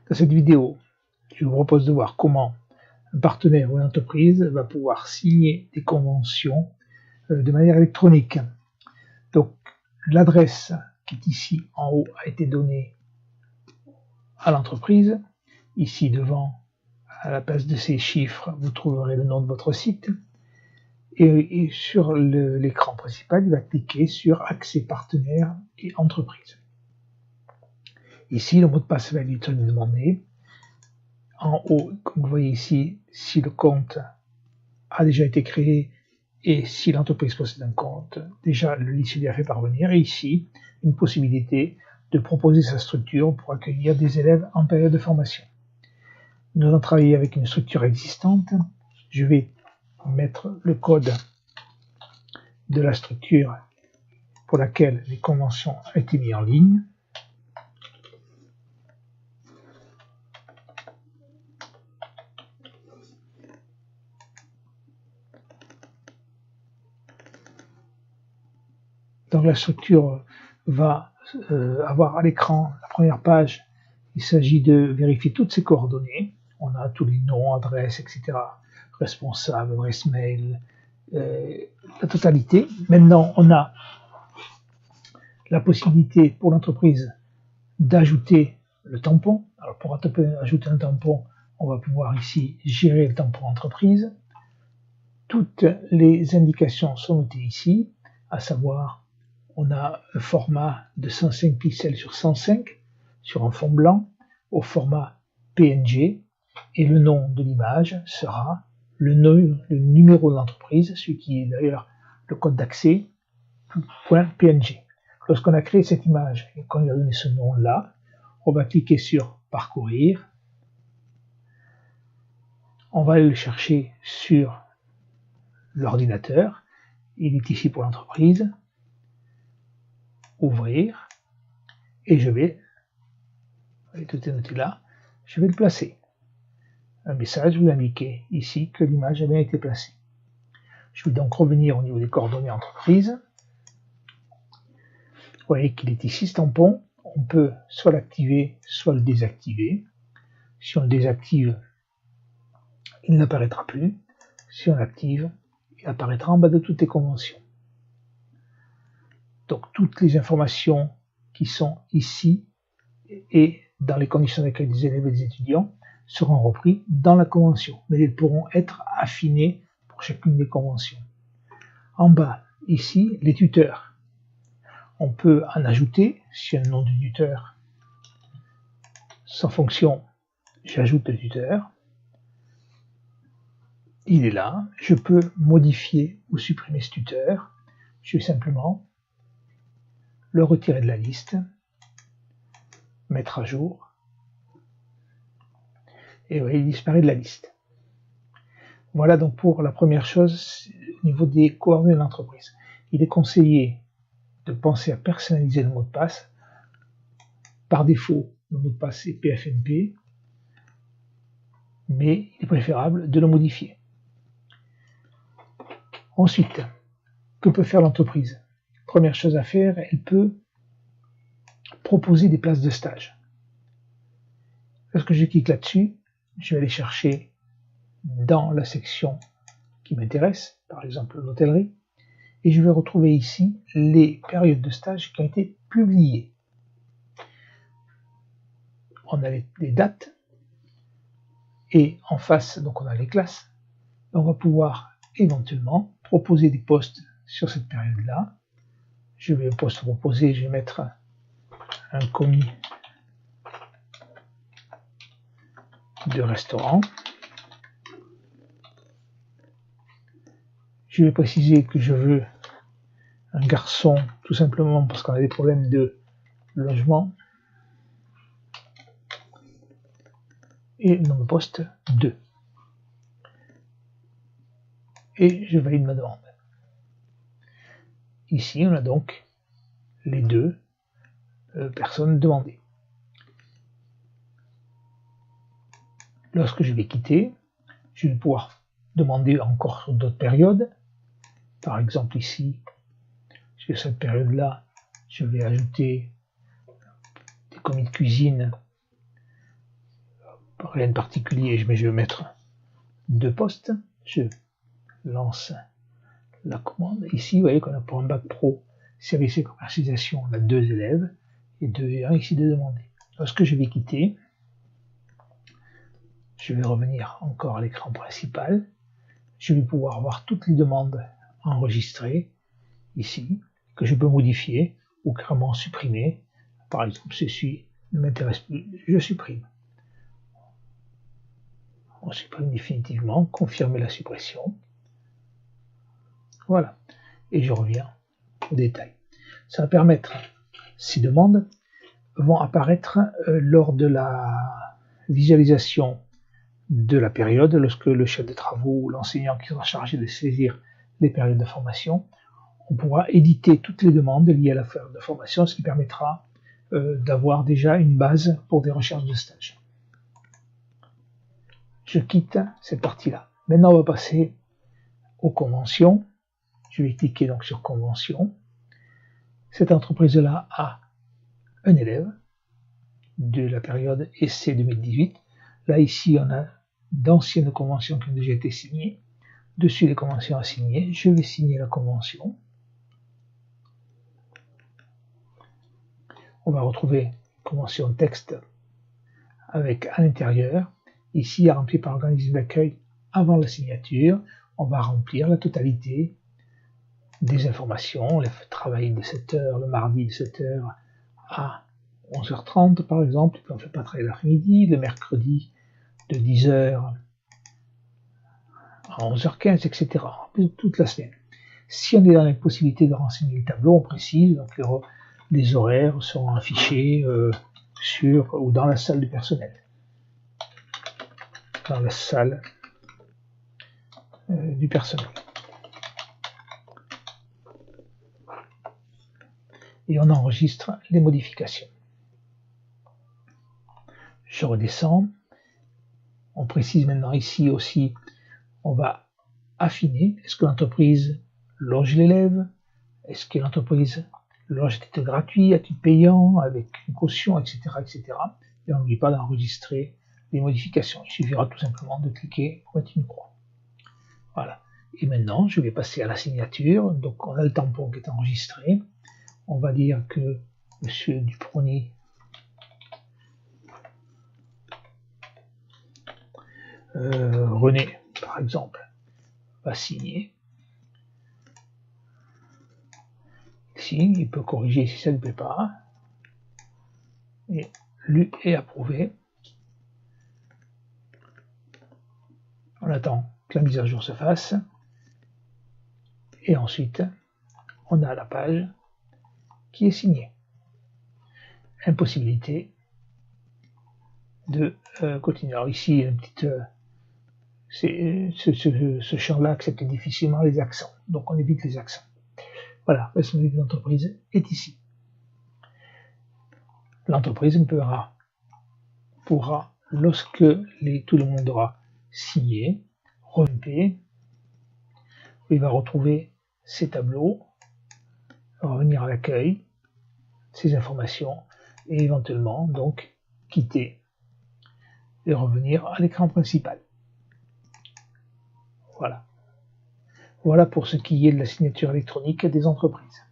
Dans cette vidéo, je vous propose de voir comment un partenaire ou une entreprise va pouvoir signer des conventions de manière électronique. Donc, l'adresse qui est ici en haut a été donnée à l'entreprise. Ici devant, à la place de ces chiffres, vous trouverez le nom de votre site. Et sur l'écran principal, il va cliquer sur Accès partenaire et entreprise. Ici, le mot de passe va lui être demandé. En haut, comme vous voyez ici, si le compte a déjà été créé et si l'entreprise possède un compte, déjà le lycée lui a fait parvenir. Et ici, une possibilité de proposer sa structure pour accueillir des élèves en période de formation. Nous allons travailler avec une structure existante. Je vais mettre le code de la structure pour laquelle les conventions ont été mises en ligne. Donc la structure va avoir à l'écran, la première page, il s'agit de vérifier toutes ces coordonnées. On a tous les noms, adresses, etc. Responsable, adresse mail, la totalité. Maintenant, on a la possibilité pour l'entreprise d'ajouter le tampon. Alors pour ajouter un tampon, on va pouvoir ici gérer le tampon entreprise. Toutes les indications sont notées ici, à savoir on a un format de 105 pixels sur 105 sur un fond blanc au format PNG et le nom de l'image sera le numéro de l'entreprise, celui qui est d'ailleurs le code d'accès, .png. Lorsqu'on a créé cette image et qu'on lui a donné ce nom-là, on va cliquer sur Parcourir. On va aller le chercher sur l'ordinateur. Il est ici pour l'entreprise. Ouvrir. Et je vais, tout est noté là, je vais le placer. Un message vous indiquer ici que l'image a bien été placée. Je vais donc revenir au niveau des coordonnées entreprise. Vous voyez qu'il est ici ce tampon. On peut soit l'activer, soit le désactiver. Si on le désactive, il n'apparaîtra plus. Si on l'active, il apparaîtra en bas de toutes les conventions. Donc toutes les informations qui sont ici et dans les conditions d'accueil des élèves et des étudiants seront reprises dans la convention, mais elles pourront être affinées pour chacune des conventions. En bas, ici, les tuteurs. On peut en ajouter, si y a un nom du tuteur, sans fonction, j'ajoute le tuteur. Il est là, je peux modifier ou supprimer ce tuteur. Je vais simplement le retirer de la liste, mettre à jour, et oui, il disparaît de la liste. Voilà donc pour la première chose au niveau des coordonnées de l'entreprise. Il est conseillé de penser à personnaliser le mot de passe. Par défaut, le mot de passe est PFMP, mais il est préférable de le modifier. Ensuite, que peut faire l'entreprise? Première chose à faire, elle peut proposer des places de stage. Lorsque je clique là-dessus, je vais aller chercher dans la section qui m'intéresse, par exemple l'hôtellerie, et je vais retrouver ici les périodes de stage qui ont été publiées. On a les dates, et en face, donc on a les classes. On va pouvoir éventuellement proposer des postes sur cette période-là. Je vais au poste proposé, je vais mettre un commis de restaurant. Je vais préciser que je veux un garçon, tout simplement parce qu'on a des problèmes de logement. Et nom de poste 2. Et je valide ma demande. Ici, on a donc les deux personnes demandées. Lorsque je vais quitter, je vais pouvoir demander encore sur d'autres périodes. Par exemple ici, sur cette période-là, je vais ajouter des commis de cuisine Rien de particulier, mais je vais mettre 2 postes. Je lance la commande. Ici, vous voyez qu'on a pour un bac pro service et commercialisation, on a 2 élèves et 2 et 1 ici de demander. Lorsque je vais quitter, je vais revenir encore à l'écran principal. Je vais pouvoir voir toutes les demandes enregistrées ici, que je peux modifier ou carrément supprimer. Par exemple, ceci ne m'intéresse plus, je supprime. On supprime définitivement, confirmer la suppression. Voilà. Et je reviens au détail. Ça va permettre, ces demandes vont apparaître lors de la visualisation de la période, lorsque le chef de travaux ou l'enseignant qui sera chargé de saisir les périodes de formation, on pourra éditer toutes les demandes liées à la période de formation, ce qui permettra d'avoir déjà une base pour des recherches de stage. Je quitte cette partie-là. Maintenant, on va passer aux conventions. Je vais cliquer donc sur convention. Cette entreprise-là a un élève de la période essai 2018. Là, ici, on a d'anciennes conventions qui ont déjà été signées. Dessus les conventions à signer, je vais signer la convention. On va retrouver convention texte avec à l'intérieur, ici à remplir par organisme d'accueil avant la signature. On va remplir la totalité des informations, le travail de 7h, le mardi de 7h à 11h30 par exemple, puis on ne fait pas travailler l'après-midi, le mercredi de 10h à 11h15, etc. Toute la semaine. Si on est dans la possibilité de renseigner le tableau, on précise, donc les horaires seront affichés sur ou dans la salle du personnel. Dans la salle du personnel. Et on enregistre les modifications. Je redescends. On précise maintenant ici aussi, on va affiner. Est-ce que l'entreprise loge l'élève? Est-ce que l'entreprise loge à titre gratuit, à titre payant, avec une caution, etc. etc. Et on n'oublie pas d'enregistrer les modifications. Il suffira tout simplement de cliquer pour mettre une croix. Voilà. Et maintenant, je vais passer à la signature. Donc, on a le tampon qui est enregistré. On va dire que M. Duproni René, par exemple, va signer. Ici, il peut corriger si ça ne lui plaît pas. Et lu et approuvé. On attend que la mise à jour se fasse. Et ensuite, on a la page qui est signée. Impossibilité de continuer. Alors ici, une petite, ce champ-là accepte difficilement les accents. Donc on évite les accents. Voilà, la responsabilité de l'entreprise est ici. L'entreprise pourra, lorsque tout le monde aura signé, remonter, il va retrouver ces tableaux, revenir à l'accueil, ces informations, et éventuellement donc quitter et revenir à l'écran principal. Voilà. Voilà pour ce qui est de la signature électronique des entreprises.